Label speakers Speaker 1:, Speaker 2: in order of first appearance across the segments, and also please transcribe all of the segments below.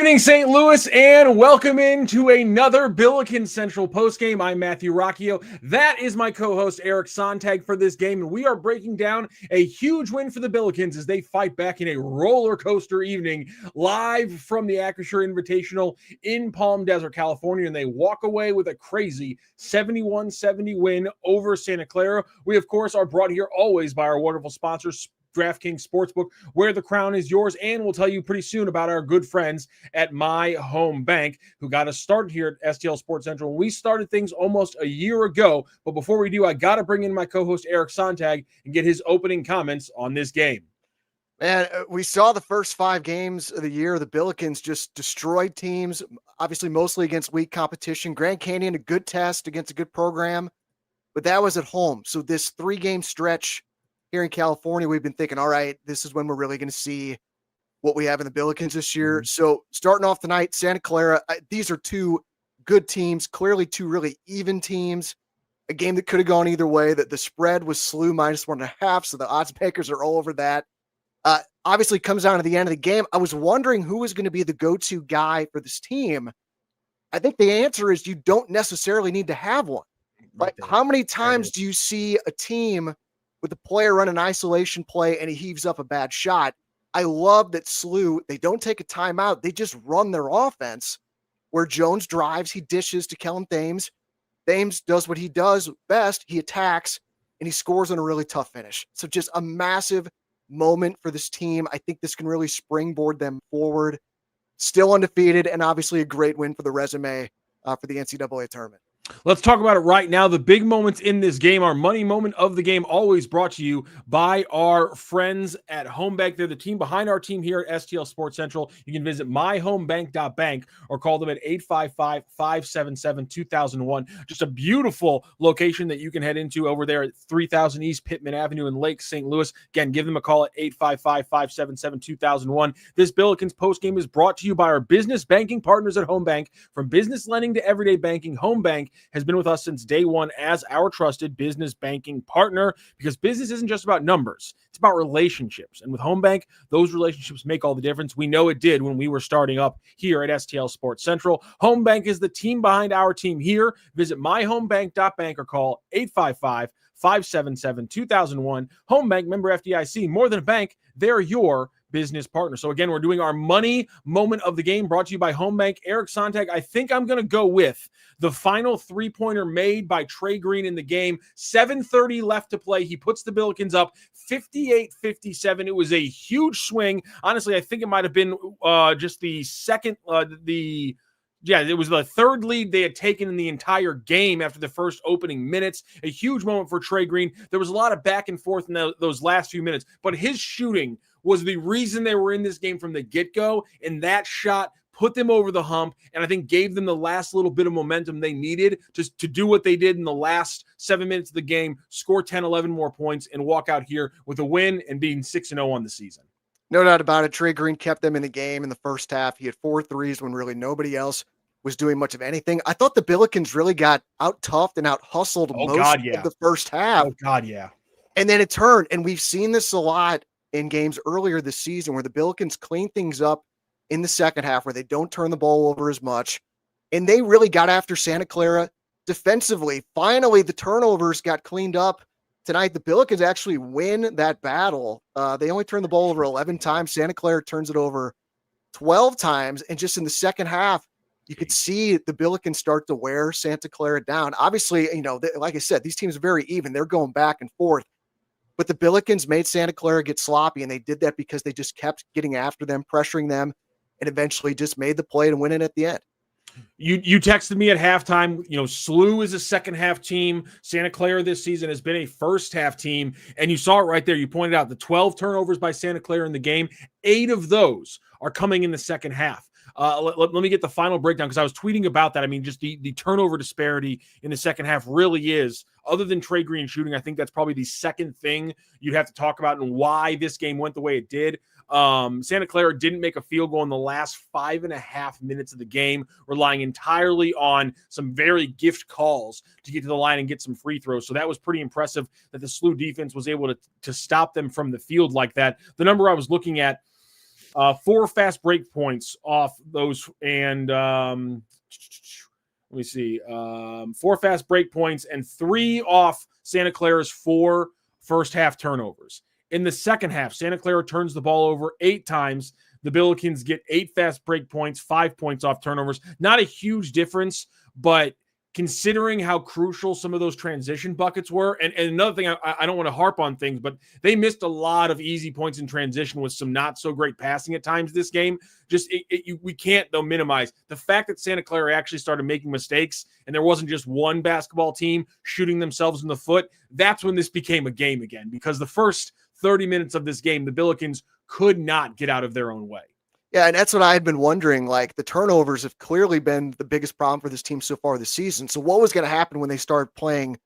Speaker 1: evening, St. Louis, and welcome into another Billikens Central postgame. I'm Matthew Rocchio. That is my co-host, Eric Sontag, for this game, and we are breaking down a huge win for the Billikens as they fight back in a roller coaster evening live from the Acrisure Invitational in Palm Desert, California, and they walk away with a crazy 71-70 win over Santa Clara. We, of course, are brought here always by our wonderful sponsors, DraftKings Sportsbook, where the crown is yours, and we'll tell you pretty soon about our good friends at My Home Bank, who got us started here at STL Sports Central. We started things almost a year ago, but before we do, I got to bring in my co-host Eric Sontag and get his opening comments on this game.
Speaker 2: And we saw the first 5 games of the year. The Billikens just destroyed teams, obviously mostly against weak competition. Grand Canyon, a good test against a good program, but that was at home. So this 3-game stretch here in California, we've been thinking, all right, this is when we're really going to see what we have in the Billikens this year. So starting off tonight, Santa Clara, these are 2 good teams, clearly 2 really even teams. A game that could have gone either way. That the spread was SLU -1.5, so the odds makers are all over that. Obviously comes down to the end of the game. I was wondering who was going to be the go-to guy for this team. I think the answer is you don't necessarily need to have one. Right? How many times do you see a team with the player run an isolation play and he heaves up a bad shot? I love that SLU, they don't take a timeout. They just run their offense where Jones drives, he dishes to Kellen Thames. Thames does what he does best. He attacks and he scores on a really tough finish. So just a massive moment for this team. I think this can really springboard them forward. Still undefeated, and obviously a great win for the resume for the NCAA tournament.
Speaker 1: Let's talk about it right now. The big moments in this game, our money moment of the game, always brought to you by our friends at Home Bank. They're the team behind our team here at STL Sports Central. You can visit myhomebank.bank or call them at 855-577-2001. Just a beautiful location that you can head into over there at 3000 East Pittman Avenue in Lake St. Louis. Again, give them a call at 855-577-2001. This Billikens postgame is brought to you by our business banking partners at Home Bank. From business lending to everyday banking, Home Bank has been with us since day one as our trusted business banking partner, because business isn't just about numbers. It's about relationships. And with Home Bank, those relationships make all the difference. We know it did when we were starting up here at STL Sports Central. Home Bank is the team behind our team here. Visit myhomebank.bank or call 855-577-2001. Home Bank, member FDIC. More than a bank, they're your business partner. So again, we're doing our money moment of the game brought to you by Home Bank. Eric Sontag, I think I'm going to go with the final 3-pointer made by Trey Green in the game. 7:30 left to play. He puts the Billikens up 58-57. It was a huge swing. Honestly, I think it might have been just the second, it was the third lead they had taken in the entire game after the first opening minutes. A huge moment for Trey Green. There was a lot of back and forth in those last few minutes, but his shooting was the reason they were in this game from the get-go, and that shot put them over the hump, and I think gave them the last little bit of momentum they needed just to do what they did in the last 7 minutes of the game, score 10, 11 more points, and walk out here with a win and being 6-0 on the season.
Speaker 2: No doubt about it. Trey Green kept them in the game in the first half. He had 4 threes when really nobody else was doing much of anything. I thought the Billikens really got out-toughed and out-hustled of the first half.
Speaker 1: Oh, God, yeah.
Speaker 2: And then it turned, and we've seen this a lot in games earlier this season where the Billikens clean things up in the second half, where they don't turn the ball over as much. And they really got after Santa Clara defensively. Finally, the turnovers got cleaned up tonight. The Billikens actually win that battle. They only turn the ball over 11 times. Santa Clara turns it over 12 times. And just in the second half, you could see the Billikens start to wear Santa Clara down. Obviously, like I said, these teams are very even. They're going back and forth. But the Billikens made Santa Clara get sloppy, and they did that because they just kept getting after them, pressuring them, and eventually just made the play to win it at the end.
Speaker 1: You texted me at halftime, SLU is a second-half team. Santa Clara this season has been a first-half team, and you saw it right there. You pointed out the 12 turnovers by Santa Clara in the game. 8 of those are coming in the second half. Let me get the final breakdown, because I was tweeting about that. I mean, just the turnover disparity in the second half really is, other than Trey Green shooting, I think that's probably the second thing you'd have to talk about and why this game went the way it did. Santa Clara didn't make a field goal in the last 5.5 minutes of the game, relying entirely on some very gift calls to get to the line and get some free throws. So that was pretty impressive that the SLU defense was able to stop them from the field like that. The number I was looking at, 4 fast break points off those, and let me see, 4 fast break points and 3 off Santa Clara's 4 first half turnovers. In the second half, Santa Clara turns the ball over 8 times. The Billikens get 8 fast break points, 5 points off turnovers. Not a huge difference, but considering how crucial some of those transition buckets were, and another thing, I don't want to harp on things, but they missed a lot of easy points in transition with some not so great passing at times this game. Just we can't, though, minimize the fact that Santa Clara actually started making mistakes, and there wasn't just one basketball team shooting themselves in the foot. That's when this became a game again, because the first 30 minutes of this game, the Billikens could not get out of their own way.
Speaker 2: Yeah, and that's what I had been wondering. Like, the turnovers have clearly been the biggest problem for this team so far this season. So what was going to happen when they started playing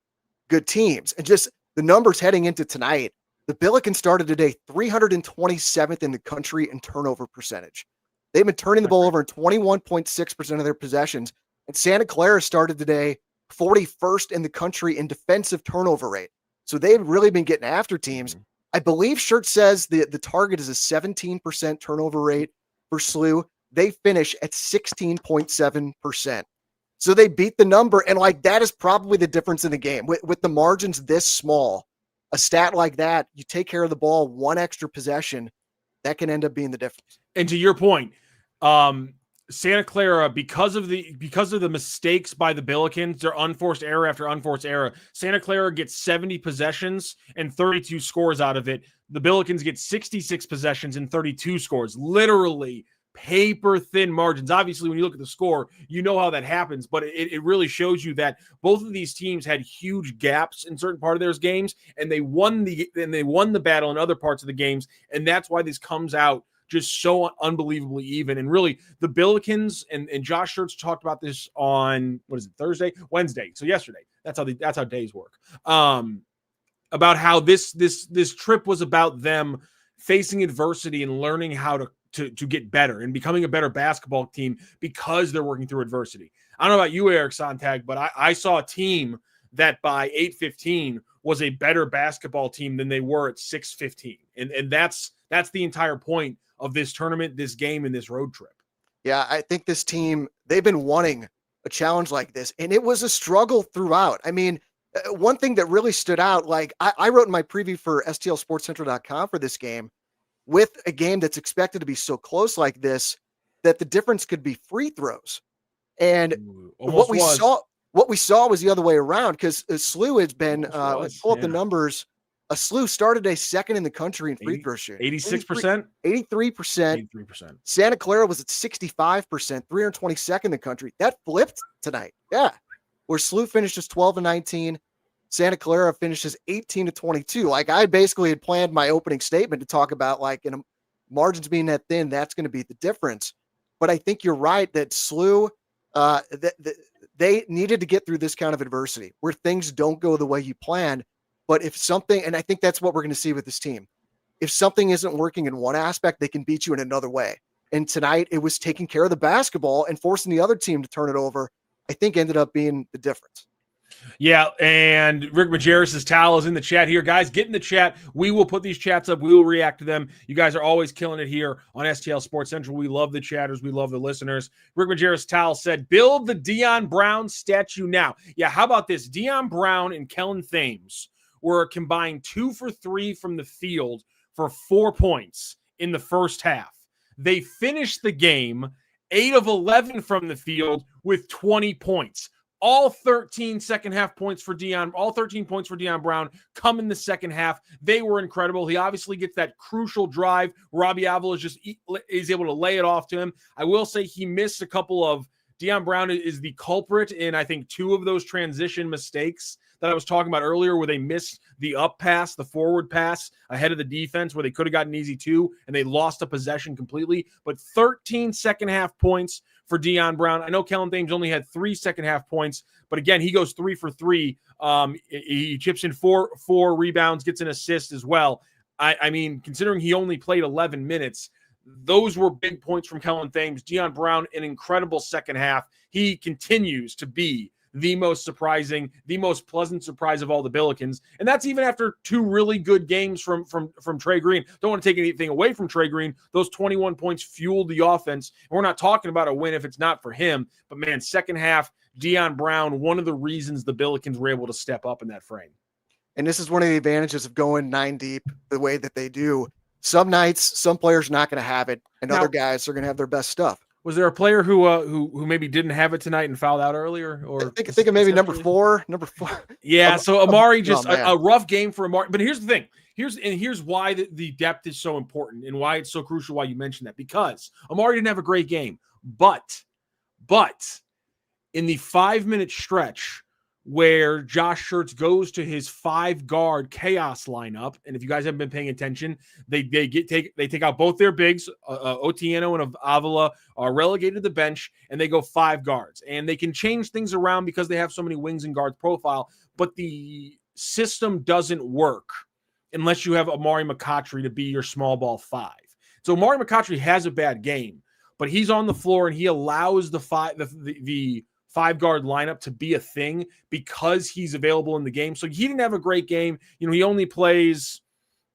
Speaker 2: good teams? And just the numbers heading into tonight, the Billikens started today 327th in the country in turnover percentage. They've been turning the ball over in 21.6% of their possessions. And Santa Clara started today 41st in the country in defensive turnover rate. So they've really been getting after teams. I believe Shirt says the target is a 17% turnover rate for SLU. They finish at 16.7%. So they beat the number. And like, that is probably the difference in the game with the margins this small. A stat like that, you take care of the ball, 1 extra possession, that can end up being the difference.
Speaker 1: And to your point, Santa Clara, because of the mistakes by the Billikens, their unforced error after unforced error, Santa Clara gets 70 possessions and 32 scores out of it. The Billikens get 66 possessions and 32 scores. Literally paper thin margins. Obviously, when you look at the score, you know how that happens, but it really shows you that both of these teams had huge gaps in certain part of their games, and they won the battle in other parts of the games, and that's why this comes out just so unbelievably even. And really, the Billikens and Josh Schertz talked about this on, what is it, Wednesday. So yesterday. That's how days work. About how this trip was about them facing adversity and learning how to get better and becoming a better basketball team because they're working through adversity. I don't know about you, Eric Sontag, but I saw a team that by 8:15 was a better basketball team than they were at 6:15. And that's the entire point of this tournament, this game, and this road trip.
Speaker 2: Yeah, I think this team, they've been wanting a challenge like this, and it was a struggle throughout. I mean, one thing that really stood out, like I wrote in my preview for STLSportsCentral.com for this game, with a game that's expected to be so close like this, that the difference could be free throws. And what we saw was the other way around, because SLU has been, let's pull up the numbers. A SLU started a second in the country in free throw shooting.
Speaker 1: 86%?
Speaker 2: 83%. Santa Clara was at 65%, 322nd in the country. That flipped tonight. Yeah. Where SLU finishes 12-19, Santa Clara finishes 18-22. Like, I basically had planned my opening statement to talk about, like, margins being that thin, that's going to be the difference. But I think you're right that SLU, they needed to get through this kind of adversity where things don't go the way you plan. But if something, and I think that's what we're going to see with this team, if something isn't working in one aspect, they can beat you in another way. And tonight it was taking care of the basketball and forcing the other team to turn it over, I think ended up being the difference.
Speaker 1: Yeah, and Rick Majerus' towel is in the chat here. Guys, get in the chat. We will put these chats up. We will react to them. You guys are always killing it here on STL Sports Central. We love the chatters. We love the listeners. Rick Majerus' towel said, build the Dion Brown statue now. Yeah, how about this? Dion Brown and Kellen Thames were combined 2 for 3 from the field for 4 points in the first half. They finished the game 8 of 11 from the field with 20 points. All 13 second half points for Dion, all 13 points for Dion Brown come in the second half. They were incredible. He obviously gets that crucial drive. Robbie Avila is able to lay it off to him. I will say he missed a couple of, Dion Brown is the culprit in, I think, 2 of those transition mistakes that I was talking about earlier, where they missed the up pass, the forward pass ahead of the defense, where they could have gotten easy 2, and they lost a possession completely. But 13 second half points for Dion Brown. I know Kellen Thames only had 3 second half points, but again, he goes 3 for 3. He chips in four rebounds, gets an assist as well. I mean, considering he only played 11 minutes, those were big points from Kellen Thames. Dion Brown, an incredible second half. He continues to be the most surprising, the most pleasant surprise of all the Billikens. And that's even after 2 really good games from Trey Green. Don't want to take anything away from Trey Green. Those 21 points fueled the offense. And we're not talking about a win if it's not for him. But man, second half, Deion Brown, one of the reasons the Billikens were able to step up in that frame.
Speaker 2: And this is one of the advantages of going 9 deep the way that they do. Some nights, some players are not going to have it, and other guys are going to have their best stuff.
Speaker 1: Was there a player who maybe didn't have it tonight and fouled out earlier? Or
Speaker 2: I think of maybe number four.
Speaker 1: Yeah, so Amari just a rough game for Amari. But here's the thing. Here's why the depth is so important and why it's so crucial. Why you mentioned that, because Amari didn't have a great game, but in the 5-minute stretch where Josh Schertz goes to his 5-guard chaos lineup, and if you guys haven't been paying attention, they take out both their bigs, Otieno and Avila are relegated to the bench, and they go 5 guards, and they can change things around because they have so many wings and guards profile, but the system doesn't work unless you have Amari McCoughtry to be your small ball 5. So Amari McCoughtry has a bad game, but he's on the floor and he allows the 5-guard lineup to be a thing because he's available in the game. So he didn't have a great game. He only plays,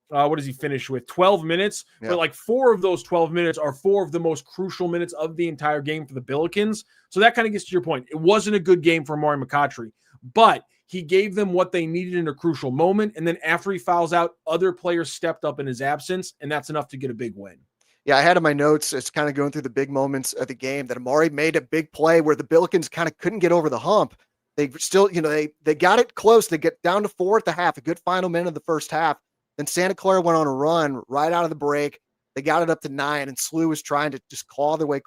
Speaker 1: what does he finish with? 12 minutes. Yeah. But like 4 of those 12 minutes are 4 of the most crucial minutes of the entire game for the Billikens. So that kind of gets to your point. It wasn't a good game for Amari McCoughtry, but he gave them what they needed in a crucial moment. And then after he fouls out, other players stepped up in his absence, and that's enough to get a big win.
Speaker 2: Yeah, I had in my notes, it's kind of going through the big moments of the game that Amari made a big play where the Billikens kind of couldn't get over the hump. They still, they got it close. They get down to 4 at the half, a good final minute of the first half. Then Santa Clara went on a run right out of the break. They got it up to 9, and SLU was trying to just claw their way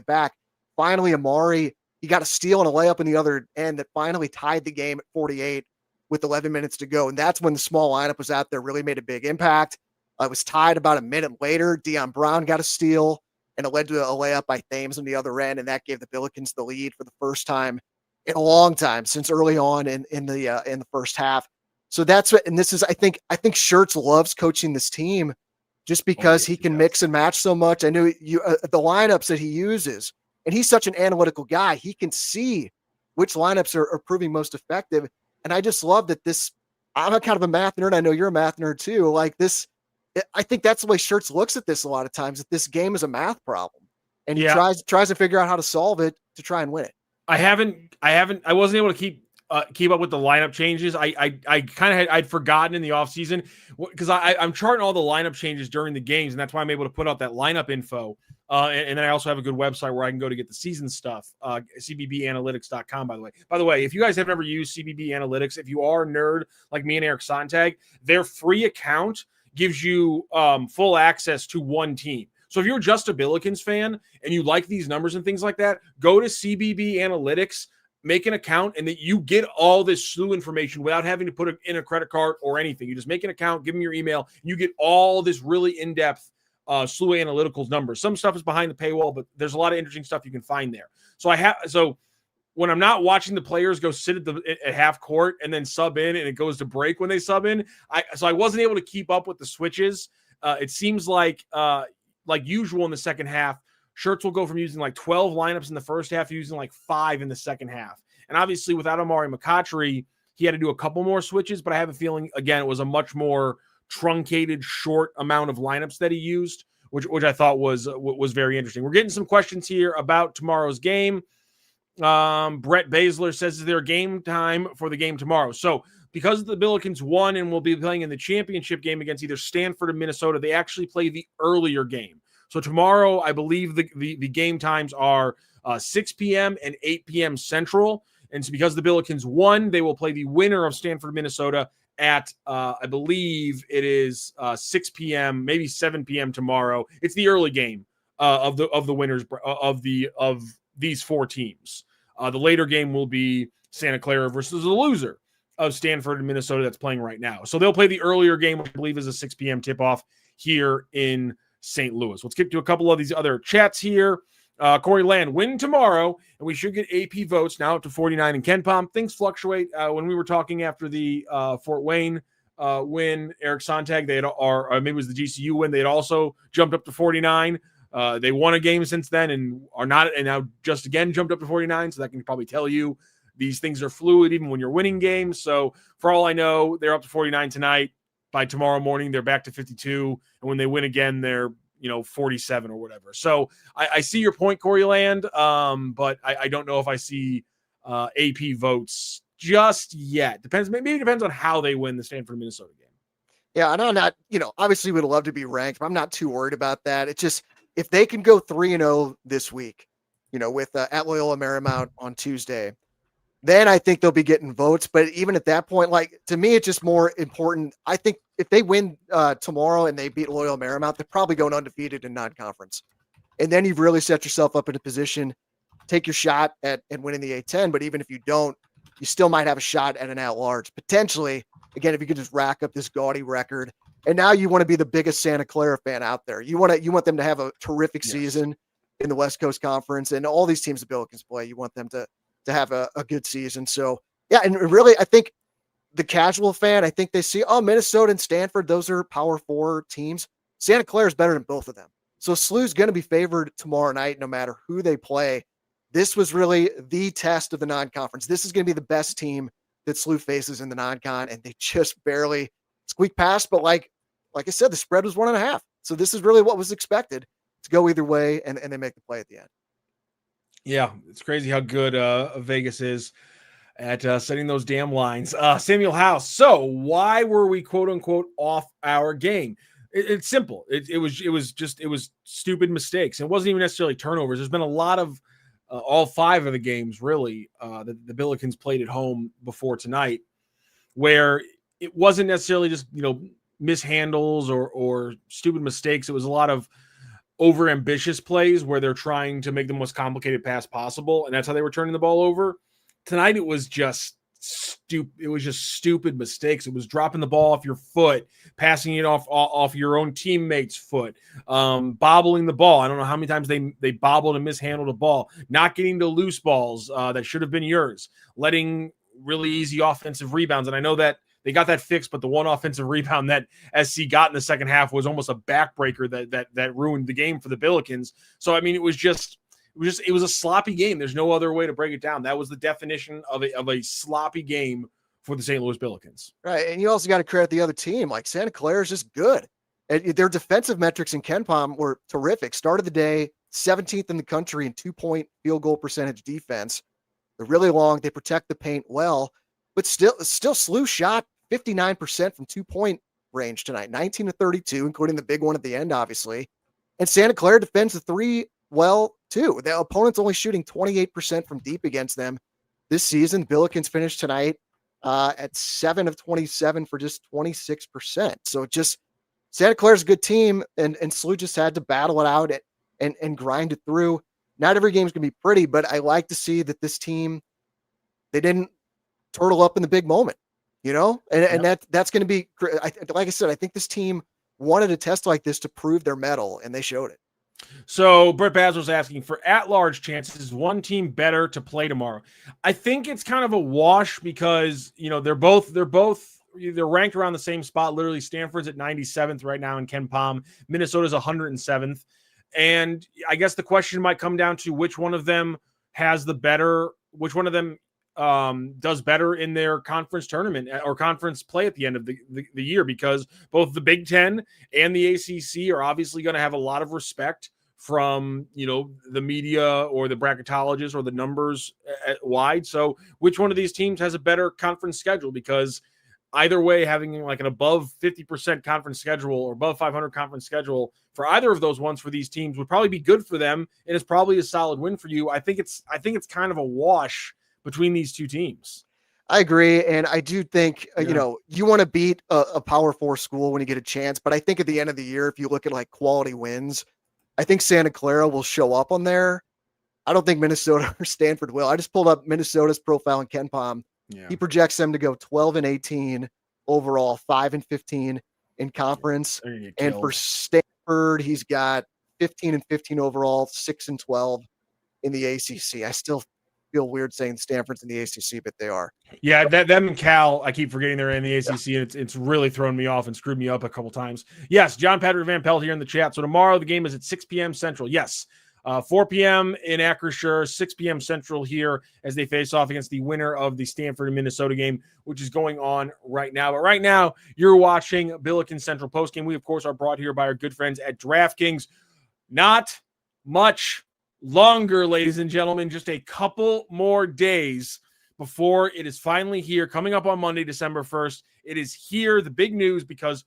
Speaker 2: back. Finally, Amari, he got a steal and a layup in the other end that finally tied the game at 48 with 11 minutes to go. And that's when the small lineup was out there, really made a big impact. It was tied about a minute later. Deion Brown got a steal, and it led to a layup by Thames on the other end, and that gave the Billikens the lead for the first time in a long time since early on in the first half. So that's what, and this is I think Schertz loves coaching this team just because he can mix and match so much. I know the lineups that he uses, and he's such an analytical guy. He can see which lineups are proving most effective, and I just love that this. I'm a kind of a math nerd. I know you're a math nerd too. Like this. I think that's the way Schertz looks at this a lot of times, that this game is a math problem, and he tries to figure out how to solve it to try and win it.
Speaker 1: I wasn't able to keep up with the lineup changes. I kind of I'd forgotten in the offseason because I'm charting all the lineup changes during the games, and that's why I'm able to put out that lineup info. And then I also have a good website where I can go to get the season stuff, cbbanalytics.com, by the way, if you guys have never used CBB Analytics, if you are a nerd like me and Eric Sontag, their free account gives you full access to one team. So if you're just a Billikens fan and you like these numbers and things like that, go to CBB Analytics, make an account, and that you get all this SLU information without having to put it in a credit card or anything. You just make an account, give them your email, and you get all this really in-depth SLU Analyticals numbers. Some stuff is behind the paywall, but there's a lot of interesting stuff you can find there. So when I'm not watching the players go sit at half court and then sub in and it goes to break when they sub in, I wasn't able to keep up with the switches. It seems like usual in the second half, Schertz will go from using like 12 lineups in the first half to using like 5 in the second half. And obviously without Amari McCoughtry, he had to do a couple more switches, but I have a feeling, again, it was a much more truncated, short amount of lineups that he used, which I thought was very interesting. We're getting some questions here about tomorrow's game. Brett Baszler says, is there a game time for the game tomorrow? So because the Billikens won and will be playing in the championship game against either Stanford or Minnesota, they actually play the earlier game. So tomorrow, I believe the game times are 6 p.m. and 8 p.m. Central. And so because the Billikens won, they will play the winner of Stanford, Minnesota at, I believe it is 6 p.m., maybe 7 p.m. tomorrow. It's the early game of the winners of these 4 teams. The later game will be Santa Clara versus the loser of Stanford and Minnesota that's playing right now. So they'll play the earlier game, which I believe is a 6 p.m. tip-off here in St. Louis. Let's get to a couple of these other chats here. Corey Land, win tomorrow, and we should get AP votes now up to 49 in KenPom. Things fluctuate. When we were talking after the Fort Wayne win, Eric Sontag, maybe it was the GCU win, they had also jumped up to 49. They won a game since then and are not, and now just again jumped up to 49. So that can probably tell you these things are fluid even when you're winning games. So for all I know, they're up to 49 tonight. By tomorrow morning, they're back to 52. And when they win again, they're 47 or whatever. So I see your point, Corey Land, but I don't know if I see AP votes just yet. Maybe it depends on how they win the Stanford Minnesota game.
Speaker 2: Yeah, and I'm not, obviously would love to be ranked, but I'm not too worried about that. It's just if they can go 3-0 this week, with at Loyola Marymount on Tuesday, then I think they'll be getting votes. But even at that point, like, to me, it's just more important. I think if they win tomorrow and they beat Loyola Marymount, they're probably going undefeated in non-conference. And then you've really set yourself up in a position, take your shot at winning the A10. But even if you don't, you still might have a shot at an at-large. Potentially, again, if you could just rack up this gaudy record. And now you want to be the biggest Santa Clara fan out there. You want them to have a terrific season in the West Coast Conference. And all these teams that Billikens play, you want them to have a good season. So, yeah, and really, I think the casual fan, I think they see, Minnesota and Stanford, those are Power 4 teams. Santa Clara is better than both of them. So SLU's going to be favored tomorrow night, no matter who they play. This was really the test of the non-conference. This is going to be the best team that SLU faces in the non-con, and they just barely squeaked past. But like I said, the spread was 1.5. So this is really what was expected to go either way, and they make the play at the end.
Speaker 1: Yeah, it's crazy how good Vegas is at setting those damn lines. Samuel House. So why were we quote unquote off our game? It's simple. It was stupid mistakes. It wasn't even necessarily turnovers. There's been a lot of all 5 of the games really that the Billikens played at home before tonight, where it wasn't necessarily just mishandles or stupid mistakes. It was a lot of overambitious plays where they're trying to make the most complicated pass possible, and that's how they were turning the ball over. Tonight, it was just stupid. It was just stupid mistakes. It was dropping the ball off your foot, passing it off your own teammate's foot, bobbling the ball. I don't know how many times they bobbled and mishandled a ball, not getting to loose balls that should have been yours, letting really easy offensive rebounds. And I know that they got that fixed, but the one offensive rebound that SC got in the second half was almost a backbreaker that ruined the game for the Billikens. So I mean, it was a sloppy game. There's no other way to break it down. That was the definition of a sloppy game for the St. Louis Billikens.
Speaker 2: Right, and you also got to credit the other team. Like, Santa Clara is just good. And their defensive metrics in KenPom were terrific. Start of the day, 17th in the country in 2-point field goal percentage defense. They're really long. They protect the paint well, but still SLU shot 59% from 2-point range tonight, 19-32, including the big one at the end, obviously. And Santa Clara defends the 3 well, too. The opponent's only shooting 28% from deep against them this season. Billikens finished tonight at 7 of 27 for just 26%. So just Santa Clara's a good team, and SLU just had to battle it out and grind it through. Not every game's going to be pretty, but I like to see that this team, they didn't turtle up in the big moment, and that's going to be, like I said, I think this team wanted a test like this to prove their mettle, and they showed it.
Speaker 1: So Brett Baz was asking for at-large chances. Is one team better to play tomorrow? I think it's kind of a wash because they're both ranked around the same spot. Literally, Stanford's at 97th right now in KenPom. Minnesota's 107th, and I guess the question might come down to which one of them does better in their conference tournament or conference play at the end of the year, because both the Big Ten and the ACC are obviously going to have a lot of respect from, the media or the bracketologists or the numbers wide. So which one of these teams has a better conference schedule? Because either way, having like an above 50% conference schedule or above 500 conference schedule for either of those ones for these teams would probably be good for them. And it's probably a solid win for you. I think it's kind of a wash between these two teams.
Speaker 2: I agree. And I do think, you want to beat a Power 4 school when you get a chance. But I think at the end of the year, if you look at like quality wins, I think Santa Clara will show up on there. I don't think Minnesota or Stanford will. I just pulled up Minnesota's profile in KenPom. Yeah. He projects them to go 12-18 overall, 5-15 in conference. And for Stanford, he's got 15-15 overall, 6-12 in the ACC. I still feel weird saying Stanford's in the ACC, but they are.
Speaker 1: Yeah, them and Cal, I keep forgetting they're in the ACC, and it's really thrown me off and screwed me up a couple times. Yes, John Patrick Van Pelt here in the chat. So tomorrow the game is at 6 p.m. Central. Yes, 4 p.m. in Acrisure, 6 p.m. Central here as they face off against the winner of the Stanford and Minnesota game, which is going on right now. But right now, you're watching Billikens Central Postgame. We, of course, are brought here by our good friends at DraftKings. Not much longer, ladies and gentlemen, just a couple more days before it is finally here. Coming up on Monday, December 1st, it is here, the big news, because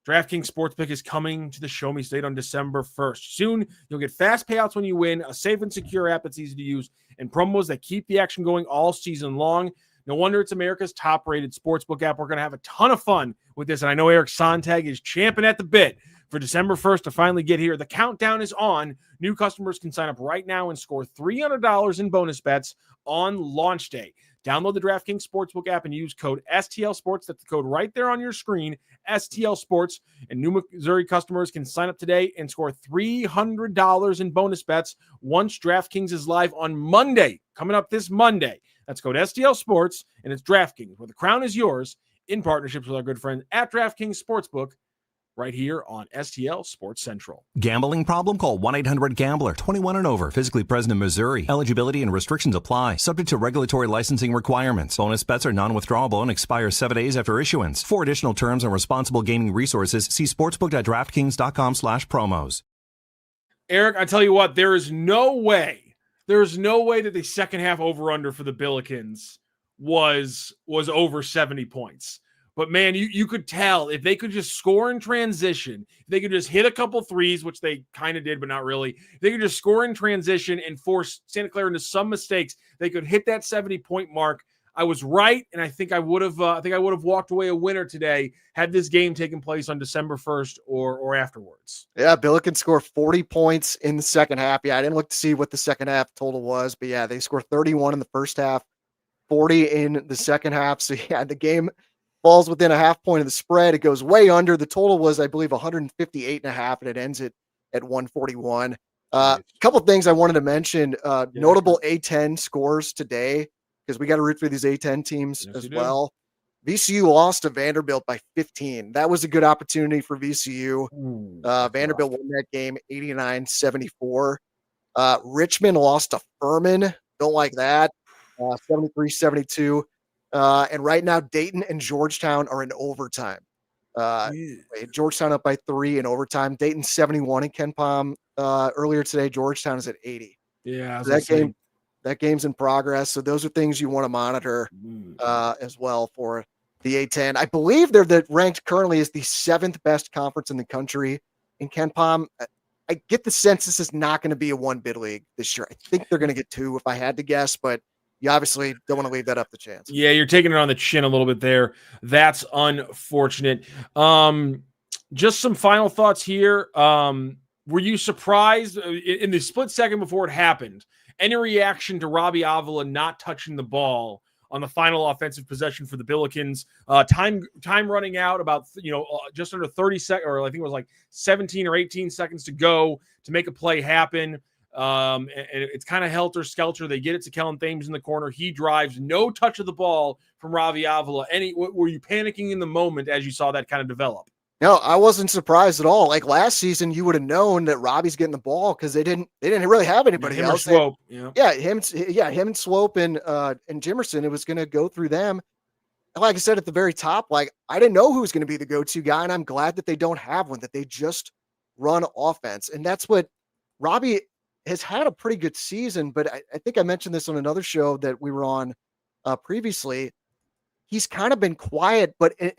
Speaker 1: DraftKings Sportsbook is coming to the Show Me State on December 1st. Soon, you'll get fast payouts when you win, a safe and secure app that's easy to use, and promos that keep the action going all season long. No wonder it's America's top-rated sportsbook app. We're going to have a ton of fun with this, and I know Eric Sontag is champing at the bit for December 1st to finally get here. The countdown is on. New customers can sign up right now and score $300 in bonus bets on launch day. Download the DraftKings Sportsbook app and use code STL Sports. That's the code right there on your screen, STL Sports. And New Missouri customers can sign up today and score $300 in bonus bets once DraftKings is live on Monday, coming up this Monday. That's code STL Sports, and it's DraftKings, where the crown is yours, in partnerships with our good friend at DraftKings Sportsbook, right here on STL Sports Central.
Speaker 3: Gambling problem? Call 1-800-GAMBLER. 21 and over. Physically present in Missouri. Eligibility and restrictions apply. Subject to regulatory licensing requirements. Bonus bets are non-withdrawable and expire 7 days after issuance. For additional terms and responsible gaming resources, see sportsbook.draftkings.com/promos.
Speaker 1: Eric, I tell you what, there is no way that the second half over-under for the Billikens was over 70 points. But, man, you could tell if they could just score in transition, if they could just hit a couple threes, which they kind of did, but not really. If they could just score in transition and force Santa Clara into some mistakes, they could hit that 70-point mark. I was right, and I think I would have walked away a winner today had this game taken place on December 1st or afterwards.
Speaker 2: Yeah, Billikens scored 40 points in the second half. Yeah, I didn't look to see what the second half total was, but, yeah, they scored 31 in the first half, 40 in the second half. So, yeah, the game falls within a half point of the spread. It goes way under. The total was, I believe, 158 and a half, and it ends at 141. A couple of things I wanted to mention. Notable A10 scores today, because we got to root for these A10 teams as well. VCU lost to Vanderbilt by 15. That was a good opportunity for VCU. Vanderbilt won that game 89-74. Richmond lost to Furman. Don't like that. 73-72. And right now, Dayton and Georgetown are in overtime. Georgetown up by 3 in overtime. Dayton 71 in KenPom earlier today. Georgetown is at 80.
Speaker 1: Yeah,
Speaker 2: so that game's in progress. So those are things you want to monitor as well for the A10. I believe they're ranked currently as the 7th best conference in the country in KenPom. I get the sense this is not going to be a one-bid league this year. I think they're going to get 2 if I had to guess, but you obviously don't want to leave that up to chance.
Speaker 1: Yeah, you're taking it on the chin a little bit there. That's unfortunate. Just some final thoughts here. Were you surprised in the split second before it happened? Any reaction to Robbie Avila not touching the ball on the final offensive possession for the Billikens? Time running out, about just under 30 seconds, or I think it was like 17 or 18 seconds to go to make a play happen. And it's kind of helter-skelter. They get it to Kellen Thames in the corner. He drives, no touch of the ball from Robbie Avila. Were you panicking in the moment as you saw that kind of develop?
Speaker 2: No, I wasn't surprised at all. Like last season, you would have known that Robbie's getting the ball because they didn't really have anybody else.
Speaker 1: Swope,
Speaker 2: him and Swope and Jimerson. It was going to go through them. And like I said at the very top, like I didn't know who was going to be the go-to guy, and I'm glad that they don't have one. That they just run offense, and that's what Robbie has had a pretty good season, but I think I mentioned this on another show that we were on previously. He's kind of been quiet, but I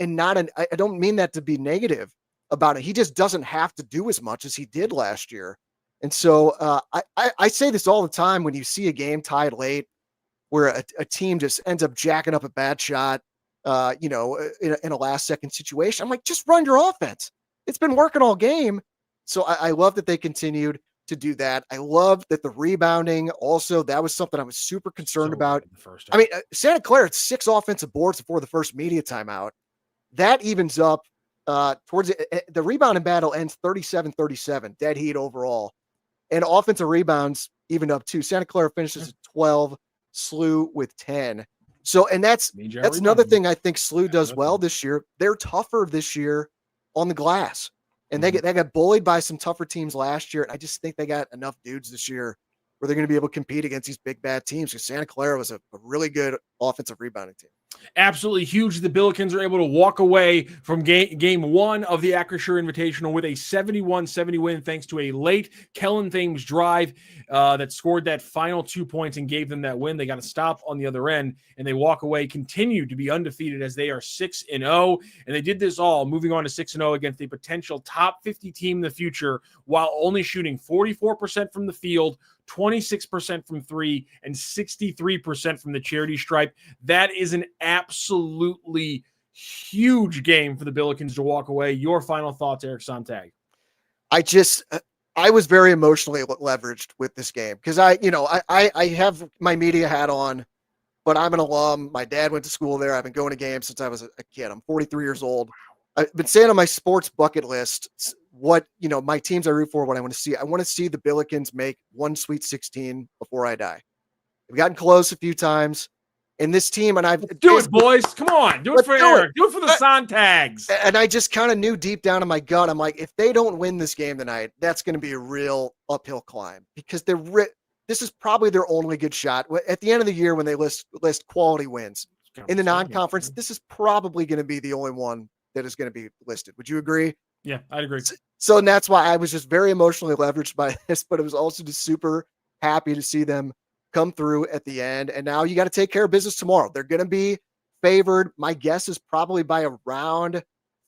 Speaker 2: don't mean that to be negative about it. He just doesn't have to do as much as he did last year. And so I say this all the time when you see a game tied late where a team just ends up jacking up a bad shot, in a last second situation. I'm like, just run your offense. It's been working all game. So I love that they continued to do that. I love that the rebounding also, that was something I was super concerned about. I mean, Santa Clara had 6 offensive boards before the first media timeout. That evens up towards the rebounding battle ends 37-37, dead heat overall. And offensive rebounds even up too. Santa Clara finishes at 12, SLU with 10. So, and that's another thing I think SLU does well this year. They're tougher this year on the glass. And they got bullied by some tougher teams last year. And I just think they got enough dudes this year where they're going to be able to compete against these big, bad teams. Because Santa Clara was a really good offensive rebounding team.
Speaker 1: Absolutely huge. The Billikens are able to walk away from game one of the Acrisure Invitational with a 71-70 win thanks to a late Kellen Thames drive that scored that final 2 points and gave them that win. They got a stop on the other end, and they walk away, continue to be undefeated as they are 6-0, and they did this all moving on to 6-0 against a potential top 50 team in the future while only shooting 44% from the field, 26% from three, and 63% from the charity stripe. That is an absolutely huge game for the Billikens to walk away. Your final thoughts, Eric Sontag?
Speaker 2: I was very emotionally leveraged with this game because I have my media hat on, but I'm an alum. My dad went to school there. I've been going to games since I was a kid. I'm 43 years old. I've been saying on my sports bucket list what my teams I root for, what I want to see. I want to see the Billikens make one Sweet 16 before I die. We've gotten close a few times. And this team, and
Speaker 1: do it, boys. Come on. Do it for Eric. Do it for the Sontags.
Speaker 2: And I just kind of knew deep down in my gut, I'm like, if they don't win this game tonight, that's going to be a real uphill climb because this is probably their only good shot. At the end of the year, when they list quality wins in the non-conference, this is probably going to be the only one that is going to be listed. Would you agree?
Speaker 1: Yeah, I'd agree.
Speaker 2: So and that's why I was just very emotionally leveraged by this, but it was also just super happy to see them come through at the end. And now you got to take care of business tomorrow. They're going to be favored. My guess is probably by around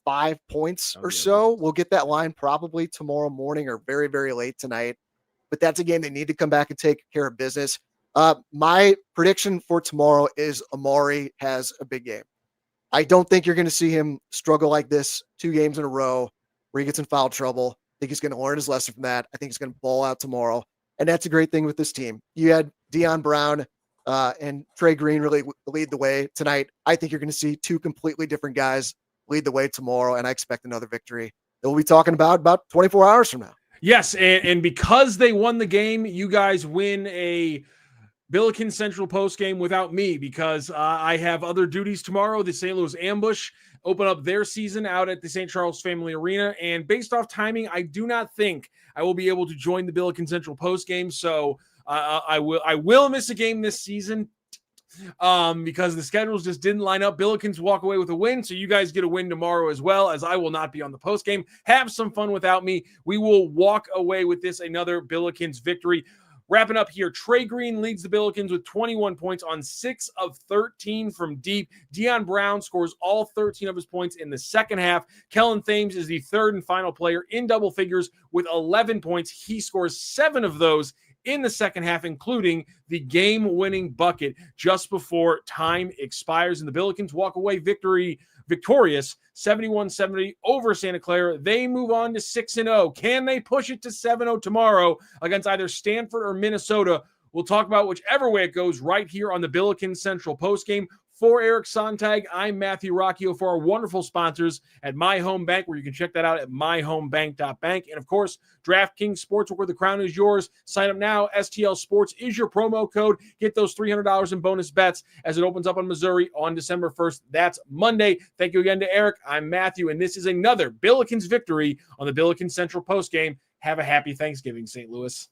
Speaker 2: 5 points or so. We'll get that line probably tomorrow morning or very, very late tonight. But that's a game they need to come back and take care of business. My prediction for tomorrow is Amari has a big game. I don't think you're going to see him struggle like this 2 games in a row where he gets in foul trouble. I think he's going to learn his lesson from that. I think he's going to ball out tomorrow. And that's a great thing with this team. You had Deion Brown and Trey Green really lead the way tonight. I think you're going to see 2 completely different guys lead the way tomorrow, and I expect another victory that we'll be talking about 24 hours from now.
Speaker 1: Yes, and because they won the game, you guys win a Billikens Central post game without me because I have other duties tomorrow. The St. Louis Ambush open up their season out at the St. Charles Family Arena, and based off timing, I do not think I will be able to join the Billikens Central post game. So I will miss a game this season because the schedules just didn't line up. Billikens walk away with a win, so you guys get a win tomorrow as well, as I will not be on the post game. Have some fun without me. We will walk away with this another Billikens victory. Wrapping up here, Trey Green leads the Billikens with 21 points on 6 of 13 from deep. Deion Brown scores all 13 of his points in the second half. Kellen Thames is the third and final player in double figures with 11 points. He scores 7 of those in the second half, including the game-winning bucket just before time expires. And the Billikens walk away victorious 71-70 over Santa Clara. They move on to 6-0. Can they push it to 7-0 tomorrow against either Stanford or Minnesota? We'll talk about whichever way it goes right here on the Billikens Central postgame. For Eric Sontag, I'm Matthew Rocchio for our wonderful sponsors at My Home Bank, where you can check that out at myhomebank.bank. And of course, DraftKings Sportsbook, where the crown is yours. Sign up now. STL Sports is your promo code. Get those $300 in bonus bets as it opens up on Missouri on December 1st. That's Monday. Thank you again to Eric. I'm Matthew, and this is another Billikens victory on the Billikens Central postgame. Have a happy Thanksgiving, St. Louis.